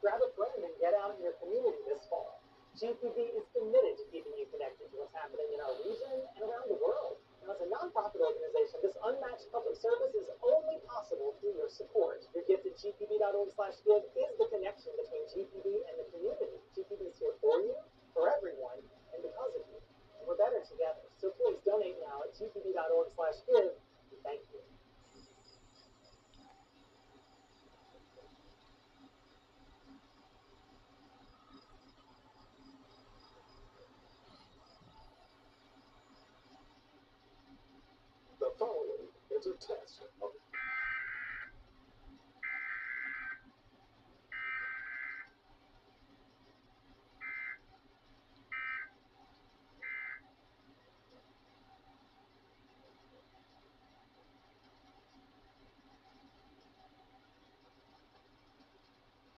Grab a friend and get out in your community this fall. GPB is committed to keeping you connected to what's happening in our region and around the world. Now, as a nonprofit organization, this unmatched public service is only possible through your support. Your gift at gpb.org/give is the connection between GPB and the community. GPB is here for you, for everyone, and because of you. And we're better together. So please donate now at gpb.org/give. Thank you. The following is a test of